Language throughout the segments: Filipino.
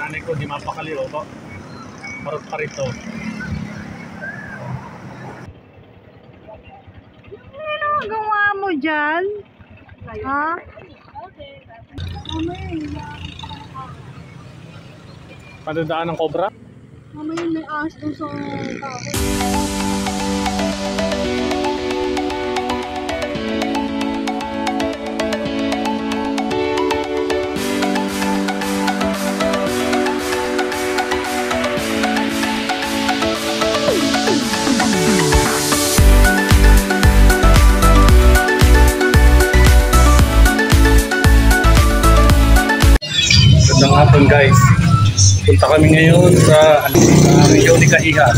nanay ko, di mapakali o ko. Marot pa rito. Ano magawa mo dyan? Ha? Padadaan ng cobra? Mamaya may ahas doon sa tao. Magandang hapon guys. Punta kami ngayon sa Yonica Iha.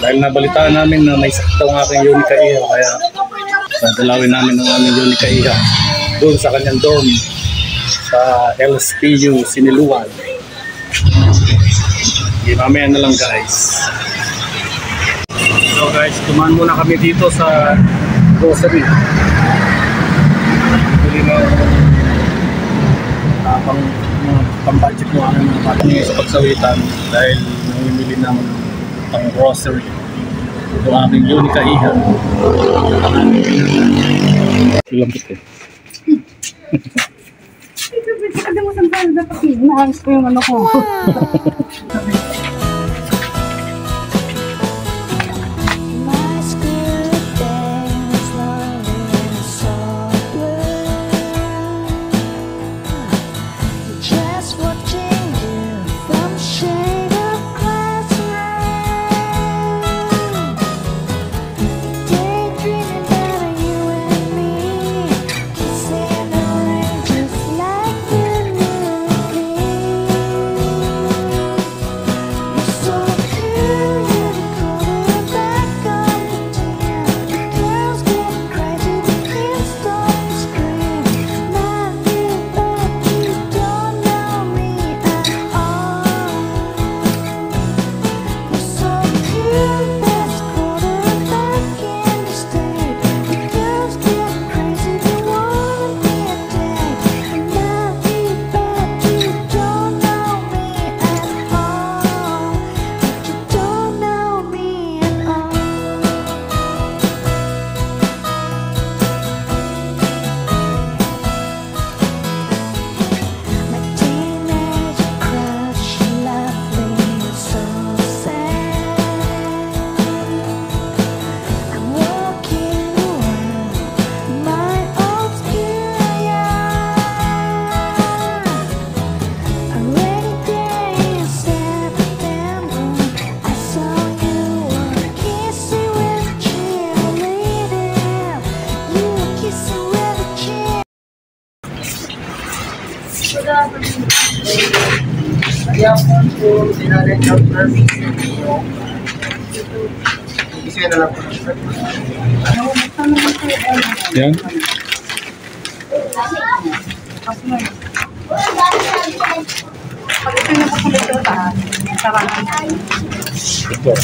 Dahil nabalitaan namin na may sakit ang aking Yonica Iha, kaya dadalawin namin ang aming Yonica Iha doon sa kanyang dorm sa LSPU Siniluan. Mamaya na lang guys. So guys, tumaan muna kami dito sa grocery. Bili na pang-budget mo ang mga bata niya sa pagsawitan dahil namimili ng pang-grocery. Ito aming Yonica Iha. Lambot eh. Kada mo saan tayo dapat naayos ko yung ano ko. Kaya po sinarent out service yung isa na lang po. Yan. Pag ito yung napakulit ko ba? Sarang. Ito.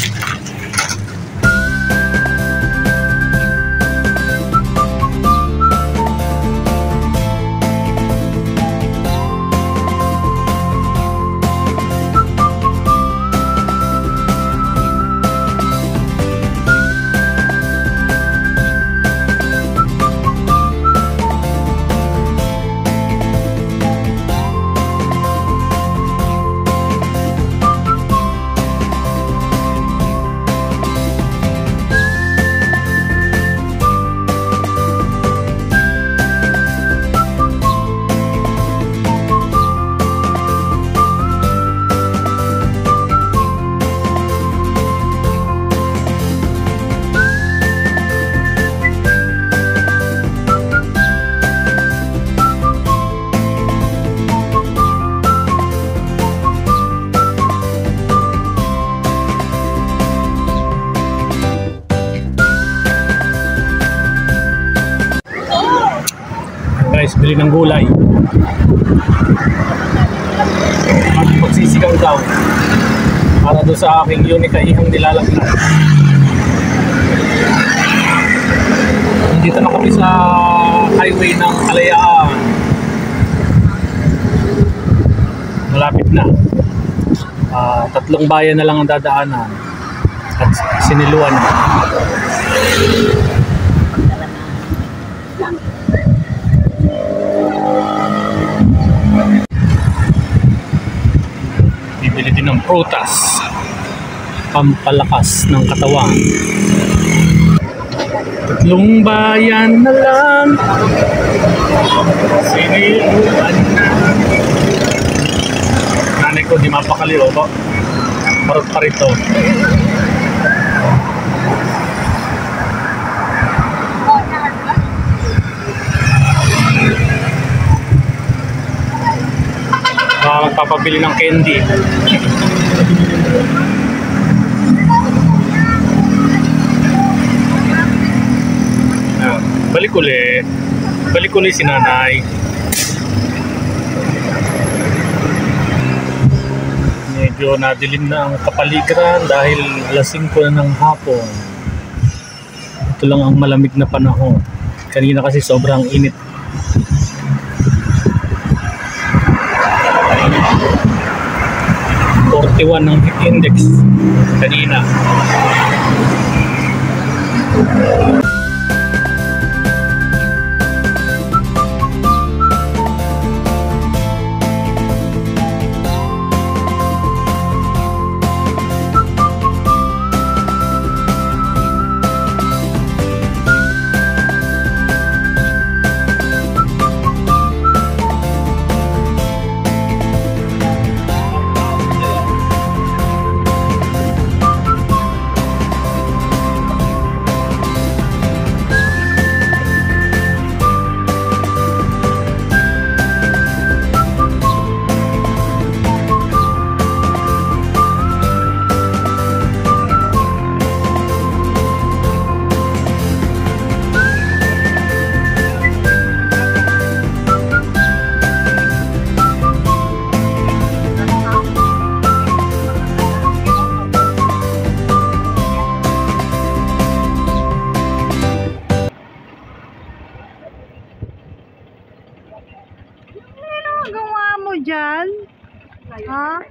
Guys, bili ng gulay. Magsisigaw daw para doon sa aking Yonica Ihang nilalagyan. Dito na kami sa highway ng Kalayaan. Malapit na. 3 bayan na lang ang dadaanan at siniluan na. Bibili din ng prutas, pampalakas ng katawan. 3 bayan na lang siniluan na. Nanay ko di mapakali o ba? Marot pa rito. Magpapabili ng candy. Balik uli si nanay. Medyo nadilim na ang kapaligiran dahil alas 5 na ng hapon. Ito lang ang malamig na panahon. Kanina kasi sobrang init. .41 ng heat index kanina. Diyan? Ha?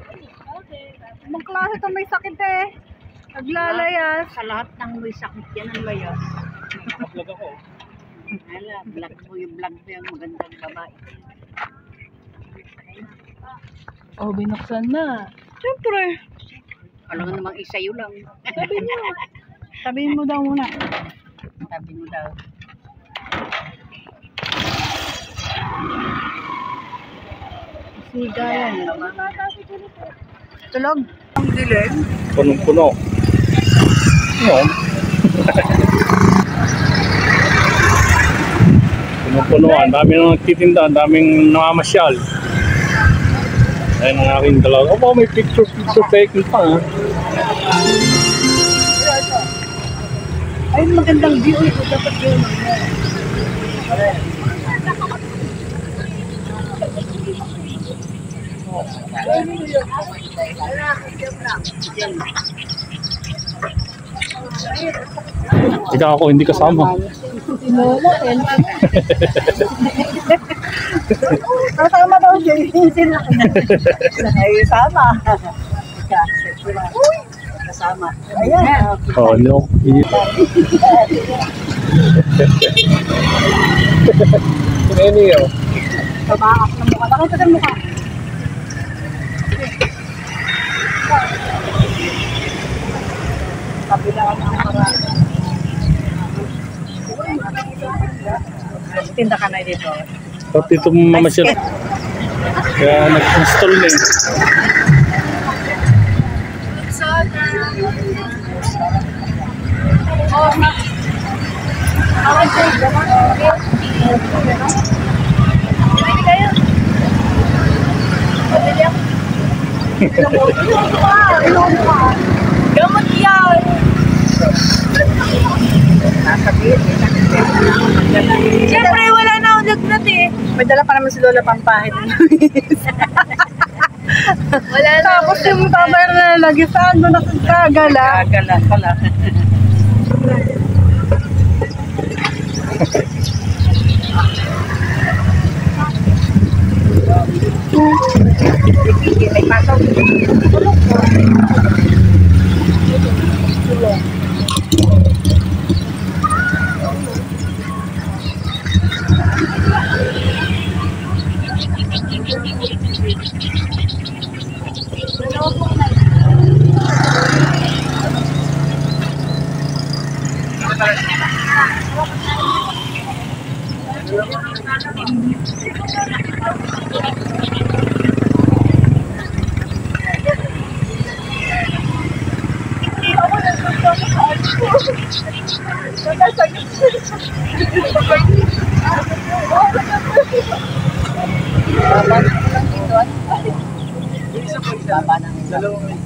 Ibang klase ito may sakit eh. Naglalayas. Sa lahat ng may sakit yan ang layas. Nakablog ako. Hala, vlog mo yung vlog mo yung magandang babae. Oh, binuksan na. Siyempre. Alam nga namang isayo lang. Sabi mo. Sabihin mo daw muna. Sabi mo daw. Siga yan. Tulog. Ang dilim. Punong-puno. Yun. Punong-puno. Ang dami nang nagtitinda. Ang daming namamasyal. Ayun ang aking dalawa. Opo, may picture taking pa. Ha? Ay, magandang view ito. Dapat yun. Ikaw ako hindi kasama. Kasama daw siya. Ay, sama. Kasama. Ayan. Oh, no. Ano yun? Tabaak na mukha. Nakita ka mukha. Kabilaan ang marami. Tinda ka na dito. Pati itong mamasyal. Kaya nag-install na yun. Gamot yan! Siyempre, wala na akong lagnat eh. May dala pa naman si Lola Pampahit. Wala na. Tapos yung tabar na lagi saan doon nakagala. Kagala pala. May pasaw. Tulog po. Tulog. Baba ng dalawang.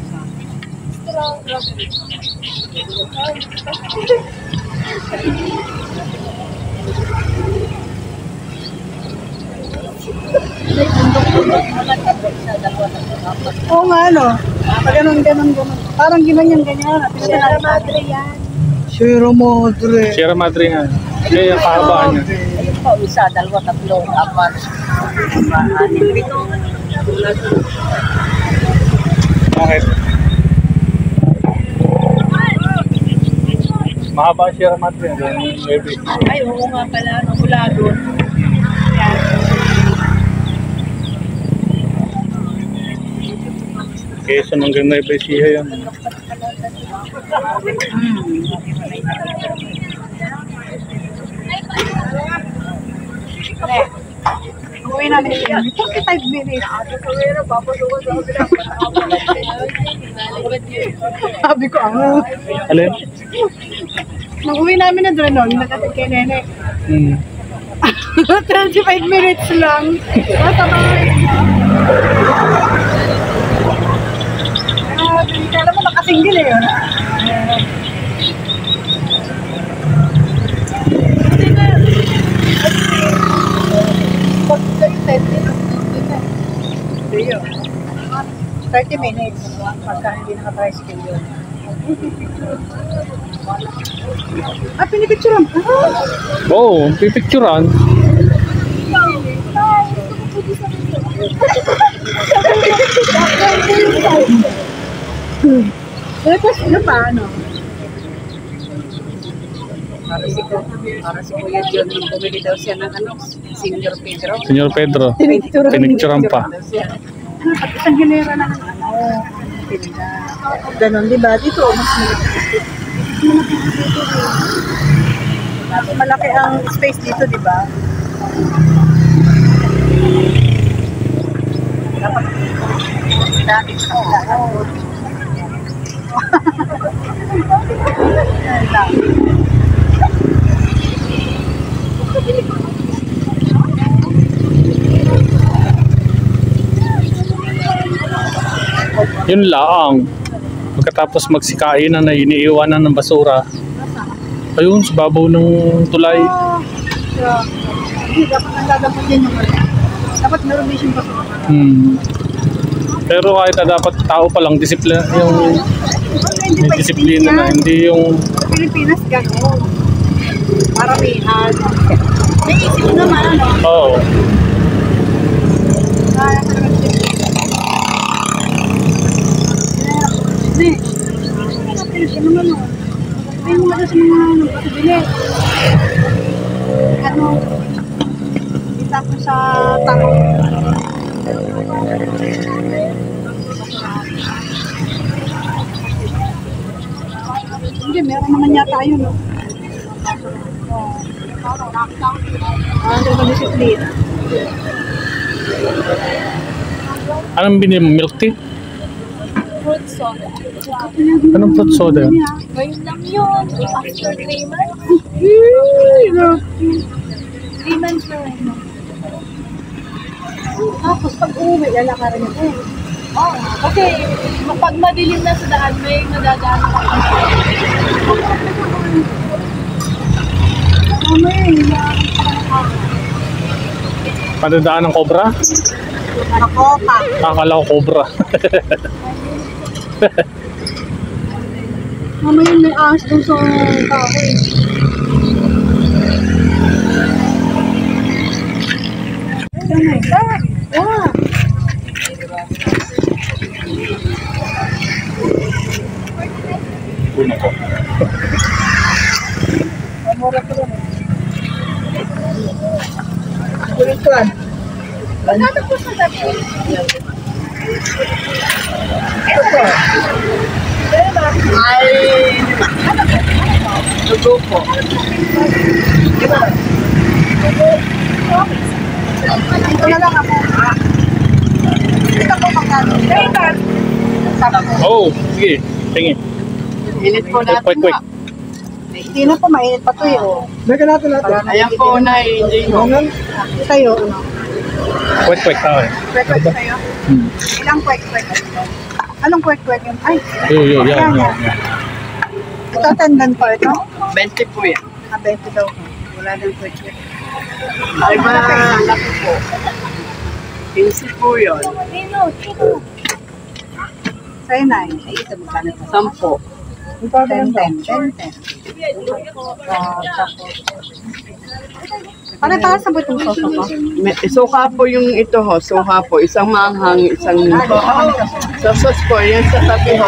Oo nga, no? Ganun. Parang ganyan. Sierra Madre yan. Sierra Madre. Sierra Madre nga. Kaya yung kahabaan niya. Ayun pa, isa, dalawa, tatlo, apat. Anim, pito. Bakit? Mahaba ang Sierra Madre. Maybe. Ay, oo nga pala, mula doon. Quezon hanggang Nueva Ecija yan. Uwi namin siya. 45 minutes. Sabi ko, Alin? nung uwi namin na doon, nagkatid kay Nene. 35 minutes lang. Kala mo nakasinggil eh. Pag kayo 10 minutes, 30 minutes pagka hindi naka-tricycle yun. Pinipicturean ka? Oo, pipicturan. Tapos ano pa, ano? Para si Kuya John, nung bumili daw siya ng Senior Pedro. Senyor Pedro, pinicturan pa. At isang hilera na ng ano. Ganon, di ba? Dito, mas malaki ang space dito, di ba? Dapat dati sa kanila. Yun lang. Pagkatapos magsikain na iniiwanan ng basura. Ayun, sa babaw ng tulay. Hindi, dapat ang gagawin din yung dapat meron din siyang basura. Pero kahit na dapat tao pa lang, disiplina, yung may disiplina na, hindi yung... Sa Pilipinas, gano'n. Paramihan. May isip naman, ano? Oo. Kaya ka naman siya. Hindi. Ano naman, no? Ay, mo sa mga nagpapabili. Ano? Kita ko sa tao. Hindi, meron naman yata yun, no? Ano ba disiplina? Anong binili mo? Milk tea? Fruit soda. Anong fruit soda? Ngayon lang yun. After 3 months. 3 months na rin. Tapos pag uwi, lalakarin ako. Oo. Kasi pag madilim na sa daan, may nadadaan ka. Padadaan ng cobra? Nakopa. Akala ko cobra. Mamaya may ahas doon sa kahoy. Una ko. Mura po lang. Kulituan. Magkano po sa gabi? Ito po. Ay, dugo po. Ito na lang ako. Ito po magkano? Oh, sige. Tingin. Init po natin Quick. po. Hindi na po, mainit pa to eh. Oh. Beka natin natin. Ayan po na enjoy mo. Sa'yo, ano? Quick tao eh. Kwek-kwek sa'yo? Ilang kwek-kwek? Anong kwek-kwek yun? Ay, Yo, yan. ito tendan po ito? 20 po yan. 20 daw. Wala nang kwek-kwek. Ay ba, laki po. 15 po yun. Sa'yo na eh. 10. 10. Ano taas sa butong soso ko? Suka po yung ito ho. Suka po. Isang maanghang, isang... Sa sauce po. Yan sa tabi ho.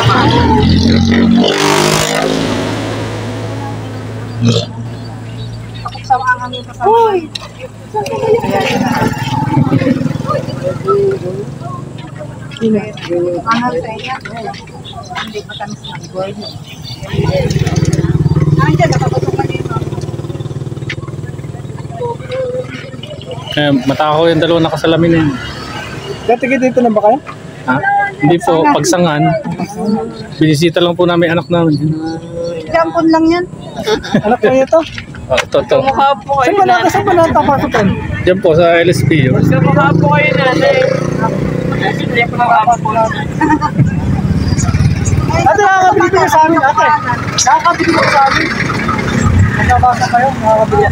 Sa mga kami kasama. Hoy! Mahal sa inyo. Hindi pa kami sa gold. Nandiyan, nakapasok ka dito. Mata ko yung dalawa nakasalamin yun. Dati dito na ba kayo? Ha? Hindi po, pagsangan. Binisita lang po namin anak namin. Jampon lang yan. Anak ko ito? Oh, ito. Mukha po kayo Saan pa natapasukan? Diyan po sa LSP yun. Mukha po kayo nanay. Hindi po po. Ate, nakakabili ko sa amin, ate. Nakakabili ko sa amin. Nagkabasa kayo, nakakabili.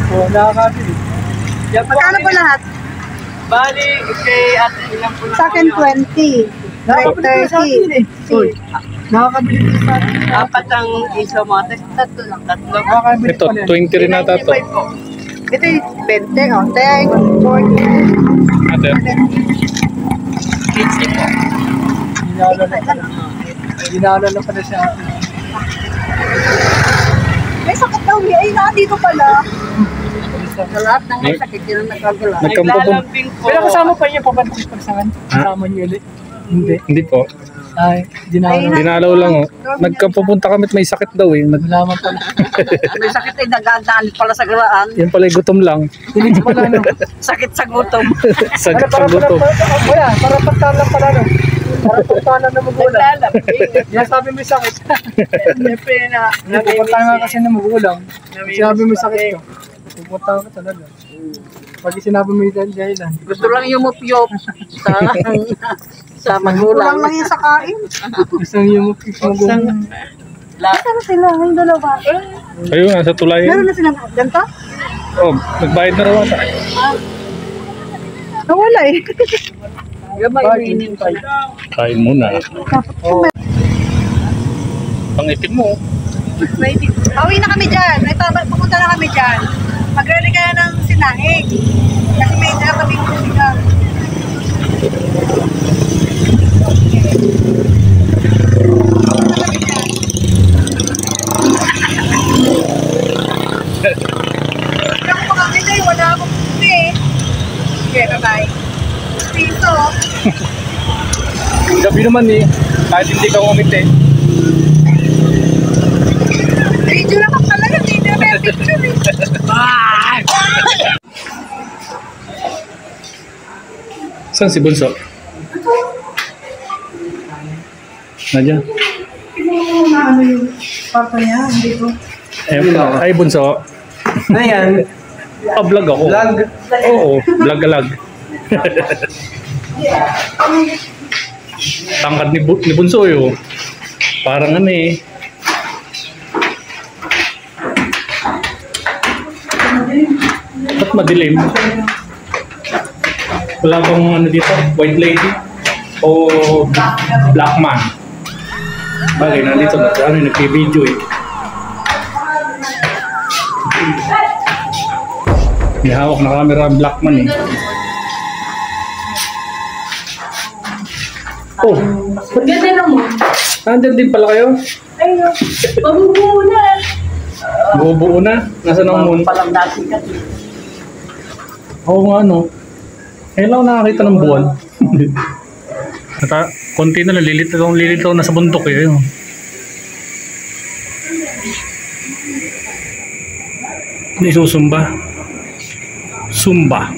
Oo, nakakabili. Magkano po lahat? Bali, kay ate ilang po Sa akin 20. Nakakabili ko sa amin eh. Uy, Nakakabili ko sa amin. apat ang iso mo ate. Tatlo lang. Nakakabili Ito, ko na. 20 rin ata to. 95 po. Ito yung 20. Oh, 10, 40. Ate, 15 po. Ginala na pala siya. May sakit daw niya. Ay, dito pala. Sa lahat ng may sakit, yun ang nagkagala. Nagkampapun. Naglalambing po. Pero kasama pa niya papansin pagsangan. Kasama niyo ulit. Hindi. Hindi po. Ay, ginala. Dinalaw lang oh. Nagkapupunta kami at may sakit daw eh. Nalaman pala. May sakit ay nagadaan pala sa galaan. Yan pala yung gutom lang. Tinig pala no. Sakit sa gutom. Sakit sa gutom. Wala, para pagtalang pala no. Para pagtalang na magulang. Naglalambing. Yan sabi mo yung sakit. Siyempre na. Pupunta nga kasi na magulang. Sinabi mo yung sakit ko. Pupunta ka talaga. Pag sinabi mo yung dahilan. Gusto lang yumupyop sa Kulang magulang. lang yan sa kain. Gusto niyo magulang. Saan sila? Yung dalawa. Ayun nga, sa tulay. Meron na silang ganito? Oh, nagbayad na raw ata. Nawala eh. Yung mainin pa. Kain muna. Pangitim mo. Pauwi na kami dyan. Ito, pupunta na kami dyan. Mag-ready ka na ng sinahing. Kasi may dala kami sila. Hindi ako makakita eh. Wala akong puti eh. Okay, bye-bye. Piso. Gabi naman eh. Kahit hindi ka umiti. Video lang pala yun. Hindi na may picture eh. Saan si Bunso? Nandiyan. Ano yung papa niya? Hindi ko. Ay, Bunso. Ano yan? Pa-vlog ako. Vlog? Oo, vlog-alag. Tangkad ni Bunso yun. Parang ano eh. Ba't madilim? Wala bang ano dito? White lady? O black man? Bagay, nandito na. Ano yung nag-video eh. May hawak na camera ang black man eh. Oh, Ganda naman. nandyan din pala kayo? Ayun. Mabubuo na. Buo na. Nasaan ang moon? Palang dati ka. Oo nga, no. Kailan ako nakakita ng buwan? Konti na lang, lilitaw na sa bundok eh. Yun. Hindi susumba. Sumba.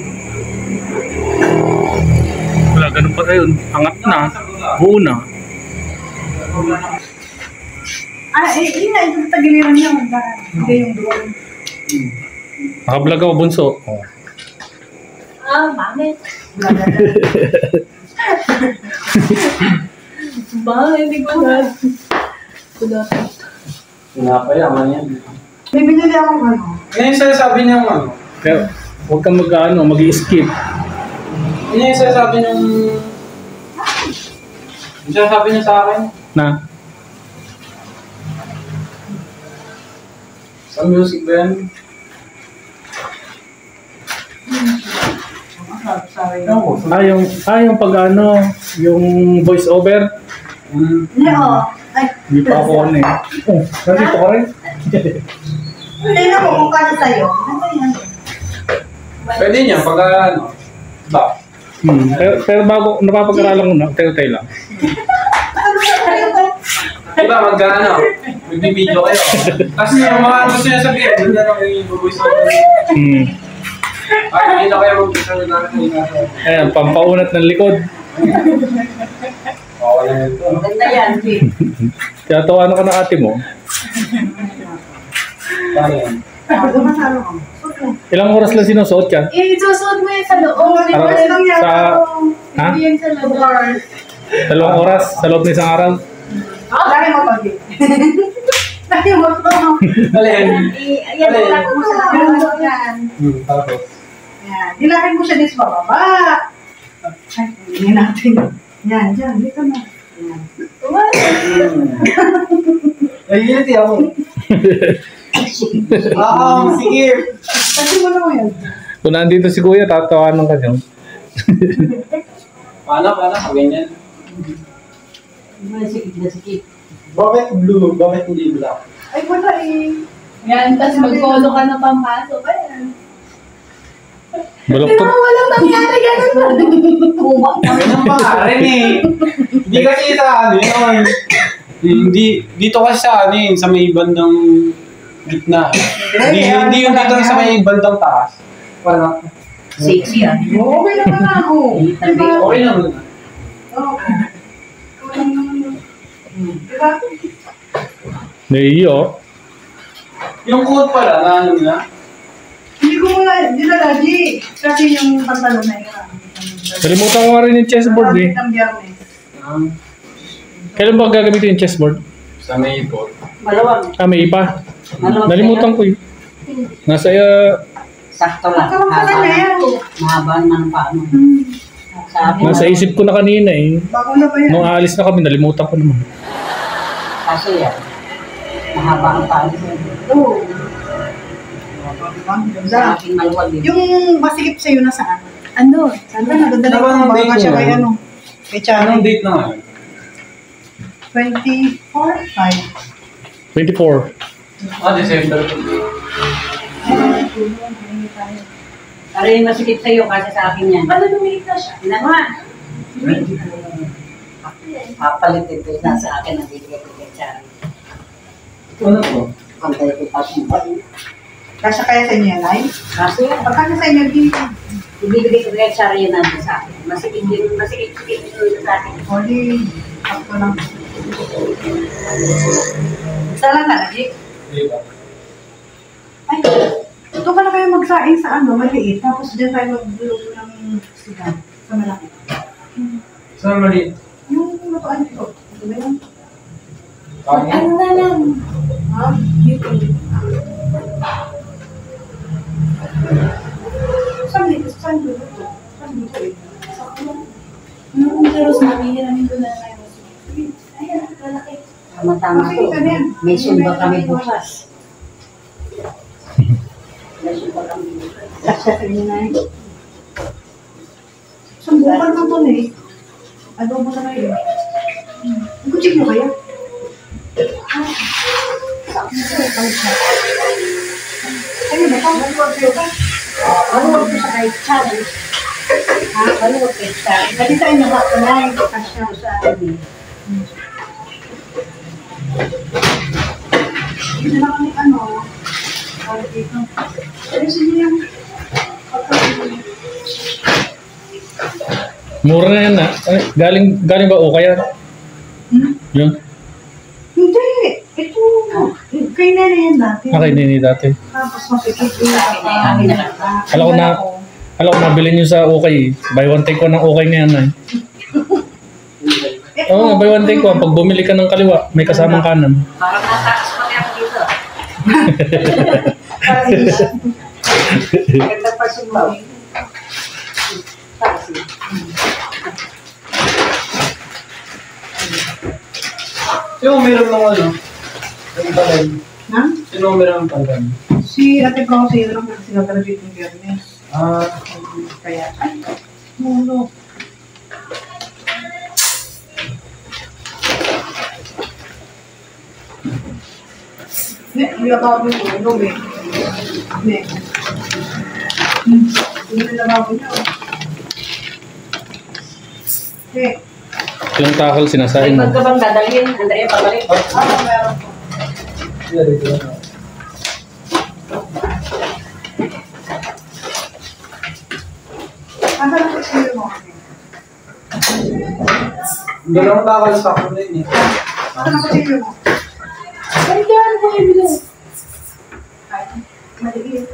Wala, ganun pa yun. Angat na. Buo na. Yun na, ito tagiliran niya. Hindi yung doon. Nakablog ako, bunso. Oh. Bakit? Ba, hindi ko na. Pinapayaman yan. May binili akong ano. Yan yung sinasabi niya ano. Kaya huwag kang mag-skip. Yan yung sinasabi niyang... Yung sinasabi niya sa akin. Na? Sa music ba yan? Yung pag yung voice over. Hindi, Ay, Hindi pa ako ano eh. Oh, nandito ka rin. hindi na ko kung kano sa'yo. Ano yan? Pwede niya pag ano. Ba? Pero bago, napapag-aralan ko na, tayo lang. Ano ba? Diba mag-ano? Mag-video kayo. Kasi yung mga gusto niya sabihin, doon na lang yung voice over. Ay, hindi na kayo mag-isa na natin. Ayan, pampaunat ng likod. Oo, wala yun. Ganda yan, Jim. Kaya tawanan ka ng ate mo. Paano yan? Masalo ka. Ilang oras lang sinusuot yan? Isusuot mo yan sa loob. Reverse lang yan. Ha? Hindi yan sa loob. 2 oras sa loob ng isang araw? Lagi mo to, Jay. Lagi mo to. Alin? Ayan, dilagin mo sa loob yan. Tapos. Ayan, dilagin mo siya dito sa baba. Ay, hindi natin. Yan, dyan, dito na. Yan. Ay, giniti ako. Sige. Kasi mo na mo yan. Kung nandito si Kuya, tatawanan ka niyo. Paano? Ganyan. Sikit. Bakit blue? Bakit hindi black? Ay, wala eh. Yan, tapos mag-follow ka ng pampasok. Ayan. Baloktot. Walang nangyari ganun ba? Ganun pa rin eh. Hindi kasi sa ano yun. Hindi, dito kasi sa ano yun, sa may bandang gitna. Hindi yung dito sa may bandang taas. Parang, Sexy ah. Okay naman ako. Diba? okay naman. Okay. Diba? Naiyo. Yung code pala, na ano na? Hindi ko muna dinala, G. Kasi yung pantalon na yun. Kalimutan ko nga rin yung chessboard eh. Ang biyernes. Kailan ba gagamitin yung chessboard? Sa may code. Malawag. May ipa. Malawag. Nalimutan ko eh. Nasa Sakto lang. Magkawang pala na yan. Mahaba naman pa ano. Sabi nasa isip ko na kanina eh. Bago na ba yan? Nung aalis na kami, nalimutan ko naman. Kasi yan. Mahaba ang paan. Oo. Sa aking maluwag yun. Yung masikip sa'yo na saan? Ano? Saan ba? Nagdala ko Anong baka date siya mo? kay ano? Kay Charlie. Anong date na ngayon? 24, 5. 24. December. Pero yung masikip sa'yo kasi sa akin yan. Ano lumiit na siya? Ina nga. Papalit ito na sa akin ang bibigay ko kay Charlie. Ano to? Pantay ko pa siya. Kasya kaya sa inyo yan, ay? Kasi Pagkasya sa inyo, dito. ibibigay ko kay Charlie yan nandun sa akin. Masikip yung sa akin. O di, ako lang. Isa lang ka na, Jake? Diba? Ay, ito ka na kayo magsaing sa ano, maliit. Tapos dyan tayo mag-vlog ng sigaw. Sa malaki. Saan mali? Yung lutuan dito. Ito ba yan? Ano na lang? Ha? Saan dito? Saan dito? Saan dito eh? Ano pero sa hiramin ko na ngayon. Ayan, lalaki. Tama-tama ko. May sumba kami bukas. May sumba kami bukas. Kasya sa inyo na eh. Sumbukan lang to eh. Adobo na kayo. Ano ba? Maluwag kayo ba? Maluwag ko sa kahit challenge. Ha? Maluwag kayo sa challenge. Kasi sa inyo ba? Kunahin ko kasya sa amin. Hindi na kami ano. Pero sige yung Mura na yan na. Galing ba o kaya? Yun. hindi. Ito. Kay nene yan natin. Okay, nini dati. Tapos makikita ka. Alam ko nabili nyo sa okay. Buy one take one ng okay na yan. Oo, buy one take one. Pag bumili ka ng kaliwa, may kasamang kanan. Parang natakas pa kaya ako dito. Ganda pa sumbaw. Sino meron ng ano? Ang talan. Ha? Sino meron ng talan? Si Ate Bro, si Ron, kasi sinagraduate ng Biyernes. Kaya, ay, mulo. Hindi ako yung ulo, eh. Hindi. Hindi na ako niya. Eh, Yung takal Ay, sinasahin mo. magkabang dadalhin. Andrea, pabalik. meron ko. Nasaan ang kusilyo mo? Dalawang takal sa ako na yun eh. Nasaan ang kusilyo mo? Ay, dyan ko ibigay. Ay, maliit.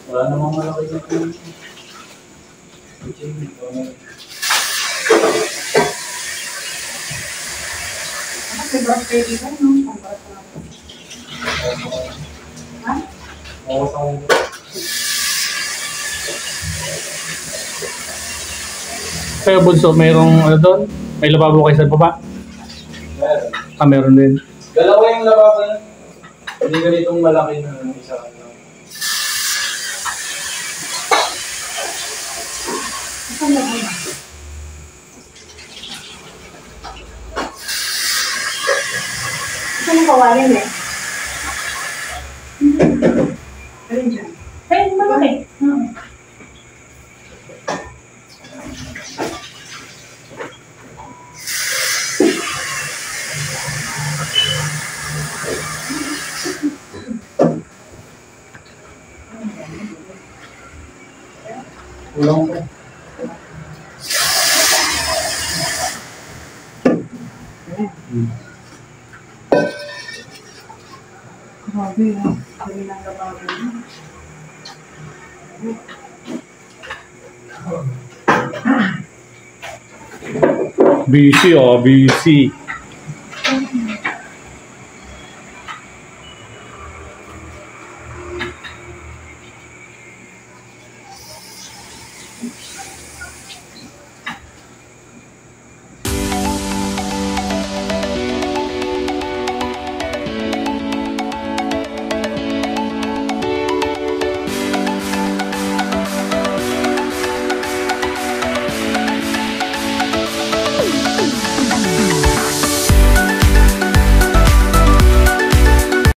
Wala namang malaki na ito. Kasi birthday dito, no? Pangbarat ko lang. Ha? Oo, sa ako. Kaya Bunso, mayroong ano doon? May lababo kayo sa baba? Meron. Meron din. Dalawa yung lababo na. Hindi ganitong malaki na isa. Saan na ba? Saan ang kawalan eh? Alin dyan? Ay, malaki. Kulang ko. Grabe ah. Kami ng lababo niya. BC, oh, BC.